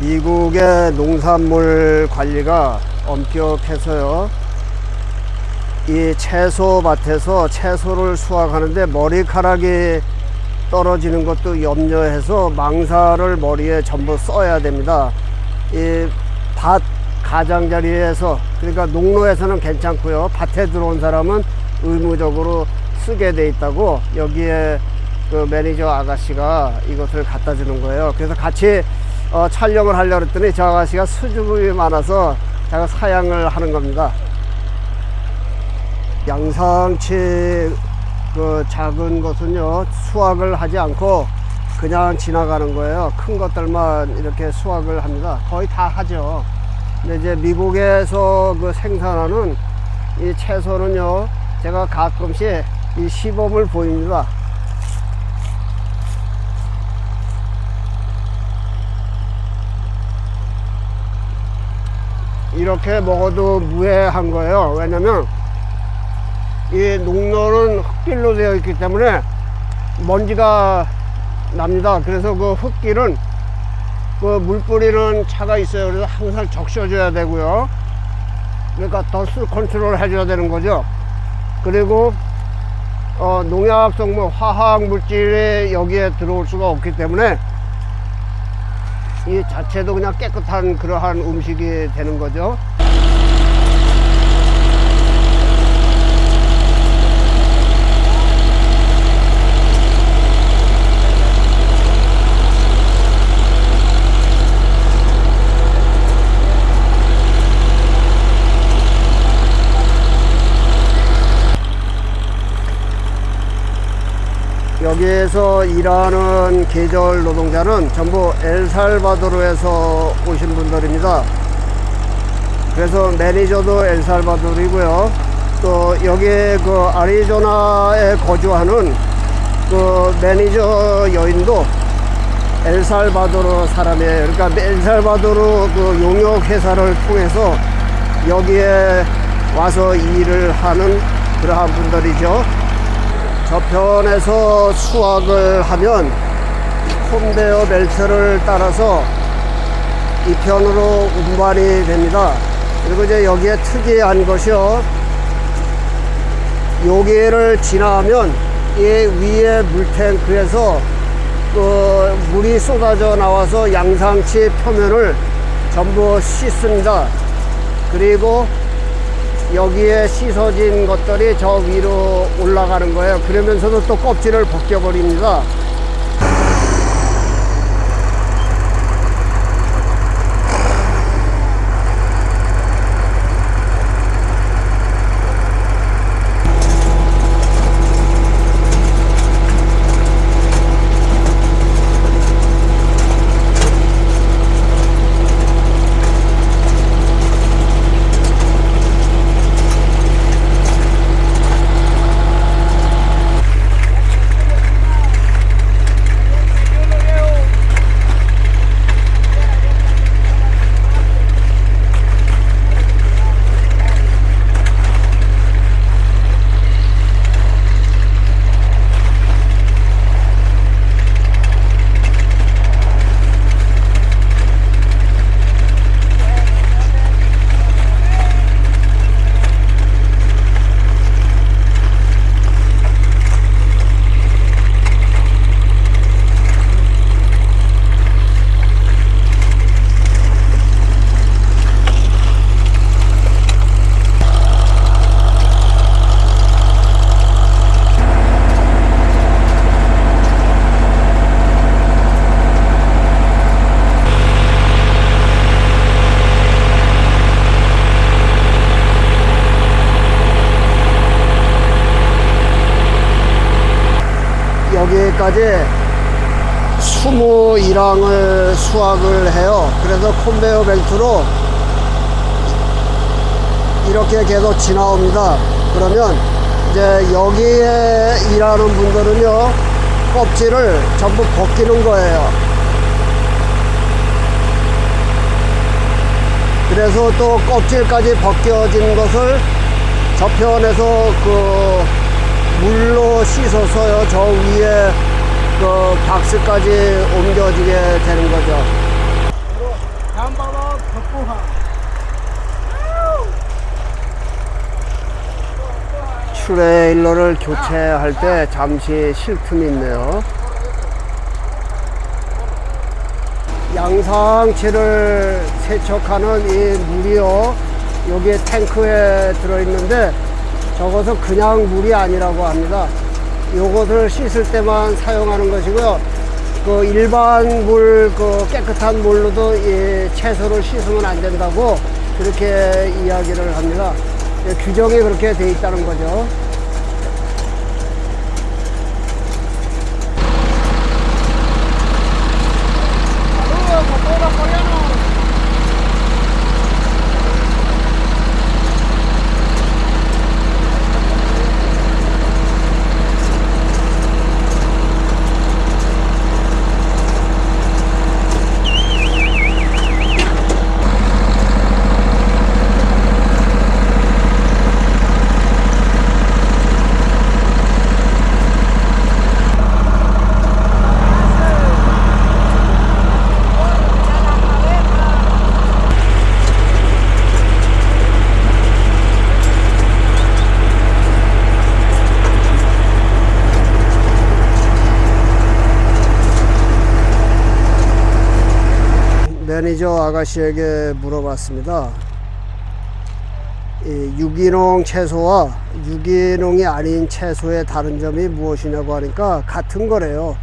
미국의 농산물 관리가 엄격해서요. 이 채소밭에서 채소를 수확하는데 머리카락이 떨어지는 것도 염려해서 망사를 머리에 전부 써야 됩니다. 이 밭 가장자리에서, 그러니까 농로에서는 괜찮고요. 밭에 들어온 사람은 의무적으로 쓰게 돼 있다고 여기에 그 매니저 아가씨가 이것을 갖다 주는 거예요. 그래서 같이 촬영을 하려고 했더니 저 아가씨가 수줍음이 많아서 제가 사양을 하는 겁니다. 양상치 그 작은 것은요 수확을 하지 않고 그냥 지나가는 거예요. 큰 것들만 이렇게 수확을 합니다. 거의 다 하죠. 근데 이제 미국에서 그 생산하는 이 채소는요 제가 가끔씩 이 시범을 보입니다. 이렇게 먹어도 무해한 거예요. 왜냐면 이 농로는 흙길로 되어 있기 때문에 먼지가 납니다. 그래서 그 흙길은 그 물 뿌리는 차가 있어요. 그래서 항상 적셔줘야 되고요. 그러니까 더스트 컨트롤 해줘야 되는 거죠. 그리고 농약 성분, 화학 물질이 여기에 들어올 수가 없기 때문에 이 자체도 그냥 깨끗한 그러한 음식이 되는 거죠. 여기에서 일하는 계절 노동자는 전부 엘살바도르에서 오신 분들입니다. 그래서 매니저도 엘살바도르이고요. 또 여기 그 아리조나에 거주하는 그 매니저 여인도 엘살바도르 사람이에요. 그러니까 엘살바도르 그 용역 회사를 통해서 여기에 와서 일을 하는 그러한 분들이죠. 저편에서 수확을 하면 콘베어 벨트를 따라서 이 편으로 운반이 됩니다. 그리고 이제 여기에 특이한 것이요, 여기를 지나면 이 위에 물탱크에서 그 물이 쏟아져 나와서 양상치 표면을 전부 씻습니다. 그리고 여기에 씻어진 것들이 저 위로 올라가는 거예요. 그러면서도 또 껍질을 벗겨버립니다. 여기까지 20일항을 수확을 해요. 그래서 컨베이어 벨트로 이렇게 계속 지나옵니다. 그러면 이제 여기에 일하는 분들은요 껍질을 전부 벗기는 거예요. 그래서 또 껍질까지 벗겨진 것을 저편에서 그 물로 씻어서요 저 위에 그 박스까지 옮겨지게 되는 거죠. 트레일러를 교체할 때 잠시 쉴 틈이 있네요. 양상치를 세척하는 이 물이요, 여기 탱크에 들어있는데 저것은 그냥 물이 아니라고 합니다. 요것을 씻을 때만 사용하는 것이고요. 그 일반 물, 그 깨끗한 물로도 이 채소를 씻으면 안 된다고 그렇게 이야기를 합니다. 규정이 그렇게 돼 있다는 거죠. 매니저 아가씨에게 물어봤습니다. 이 유기농 채소와 유기농이 아닌 채소의 다른 점이 무엇이냐고 하니까 같은 거래요.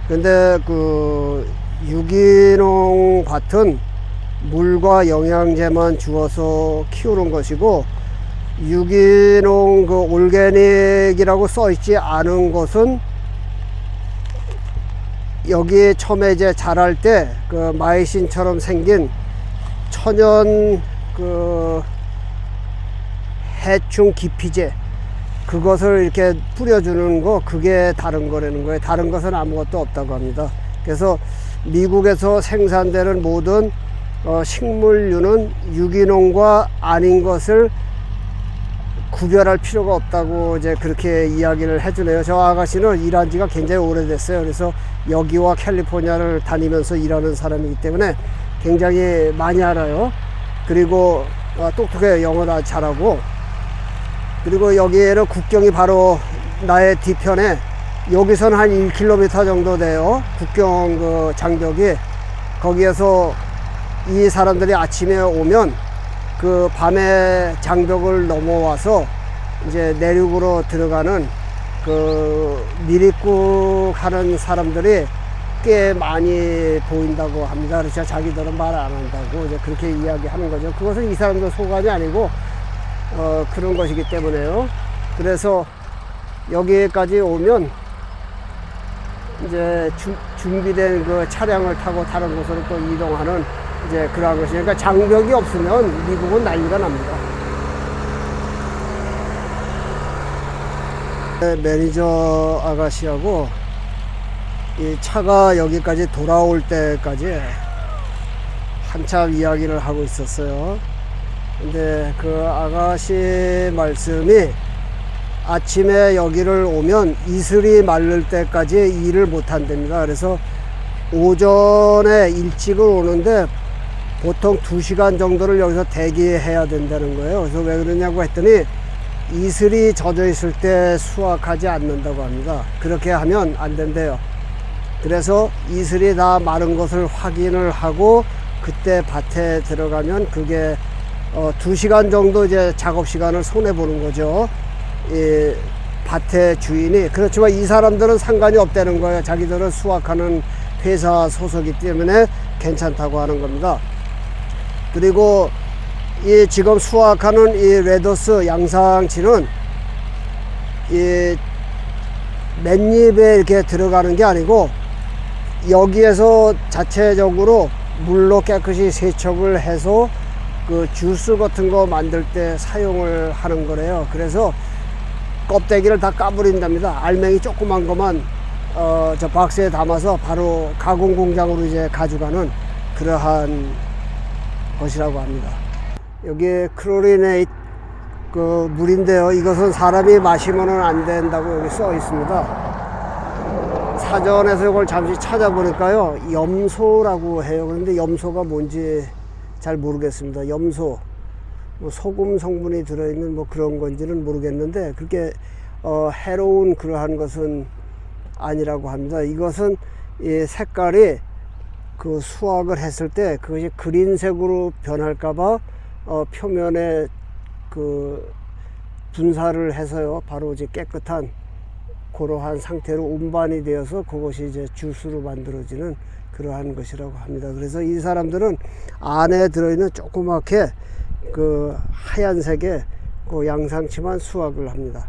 근데 그 유기농 밭은 물과 영양제만 주어서 키우는 것이고, 유기농 그 올게닉이라고 써 있지 않은 것은 여기 처음에 이제 자랄 때 그 마이신처럼 생긴 천연 그 해충 기피제, 그것을 이렇게 뿌려주는 거, 그게 다른 거라는 거예요. 다른 것은 아무것도 없다고 합니다. 그래서 미국에서 생산되는 모든 식물류는 유기농과 아닌 것을 구별할 필요가 없다고 이제 그렇게 이야기를 해주네요. 저 아가씨는 일한 지가 굉장히 오래됐어요. 그래서 여기와 캘리포니아를 다니면서 일하는 사람이기 때문에 굉장히 많이 알아요. 그리고 똑똑해요. 영어도 잘하고. 그리고 여기에는 국경이 바로 나의 뒤편에, 여기서는 한 1km 정도 돼요. 국경 그 장벽이. 거기에서 이 사람들이 아침에 오면 그 밤에 장벽을 넘어와서 이제 내륙으로 들어가는 그 미립국 하는 사람들이 꽤 많이 보인다고 합니다. 그래서 자기들은 말 안 한다고 이제 그렇게 이야기하는 거죠. 그것은 이 사람들 소관이 아니고 그런 것이기 때문에요. 그래서 여기까지 오면 이제 준비된 그 차량을 타고 다른 곳으로 또 이동하는 이제 그런 것이. 그러니까 장벽이 없으면 미국은 난리가 납니다. 매니저 아가씨하고 이 차가 여기까지 돌아올 때까지 한참 이야기를 하고 있었어요. 근데 그 아가씨 말씀이 아침에 여기를 오면 이슬이 마를 때까지 일을 못 한답니다. 그래서 오전에 일찍을 오는데 보통 2시간 정도를 여기서 대기해야 된다는 거예요. 그래서 왜 그러냐고 했더니 이슬이 젖어 있을 때 수확하지 않는다고 합니다. 그렇게 하면 안 된대요. 그래서 이슬이 다 마른 것을 확인을 하고 그때 밭에 들어가면 그게 2시간 정도 이제 작업 시간을 손해 보는 거죠. 이 밭의 주인이. 그렇지만 이 사람들은 상관이 없다는 거예요. 자기들은 수확하는 회사 소속이기 때문에 괜찮다고 하는 겁니다. 그리고 이 지금 수확하는 이 레더스 양상치는 이 맨잎에 이렇게 들어가는 게 아니고 여기에서 자체적으로 물로 깨끗이 세척을 해서 그 주스 같은 거 만들 때 사용을 하는 거래요. 그래서 껍데기를 다 까버린답니다. 알맹이 조그만 것만 저 박스에 담아서 바로 가공 공장으로 이제 가져가는 그러한 것이라고 합니다. 여기 크로리네이트 그 물인데요. 이것은 사람이 마시면은 안 된다고 여기 써 있습니다. 사전에서 이걸 잠시 찾아보니까요, 염소라고 해요. 그런데 염소가 뭔지 잘 모르겠습니다. 염소. 뭐 소금 성분이 들어있는 뭐 그런 건지는 모르겠는데 그렇게 해로운 그러한 것은 아니라고 합니다. 이것은 이 색깔이 그 수확을 했을 때 그것이 그린색으로 변할까봐 표면에 그 분사를 해서요 바로 이제 깨끗한 그러한 상태로 운반이 되어서 그것이 이제 주스로 만들어지는 그러한 것이라고 합니다. 그래서 이 사람들은 안에 들어있는 조그맣게 그 하얀색의 그 양상치만 수확을 합니다.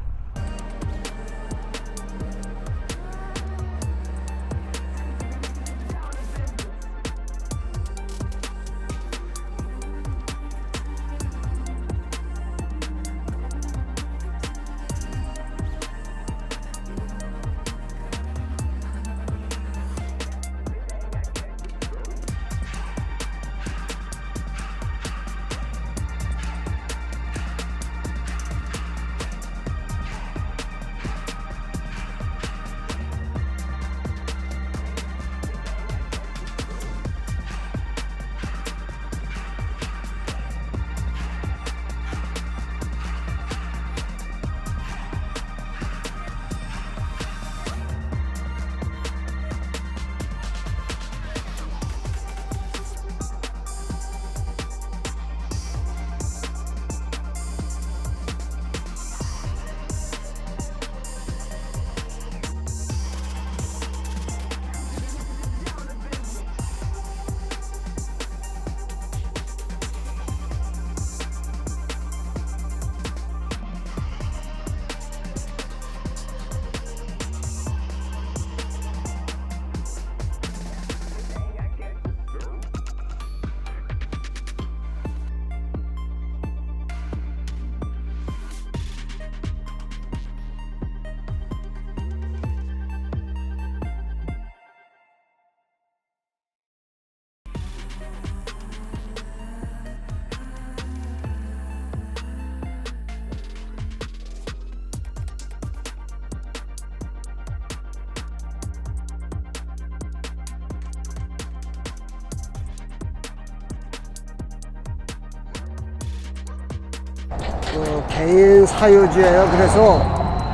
개인 사유지예요. 그래서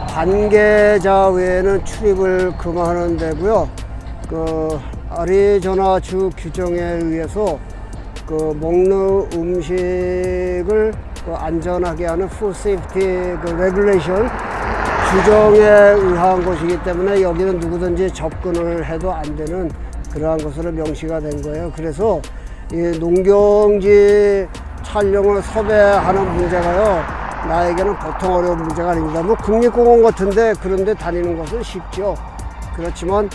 관계자 외에는 출입을 금하는 데고요. 그 아리조나 주 규정에 의해서 그 먹는 음식을 그 안전하게 하는 푸드 세이프티 그 레귤레이션 규정에 의한 곳이기 때문에 여기는 누구든지 접근을 해도 안 되는 그러한 것으로 명시가 된 거예요. 그래서 이 농경지 촬영을 섭외하는 문제가요 나에게는 보통 어려운 문제가 아닙니다. 뭐 국립공원 같은데 그런데 다니는 것은 쉽죠. 그렇지만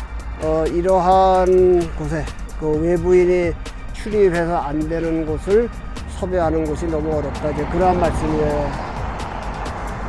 이러한 곳에 그 외부인이 출입해서 안 되는 곳을 섭외하는 것이 너무 어렵다. 이제 그러한 말씀이에요.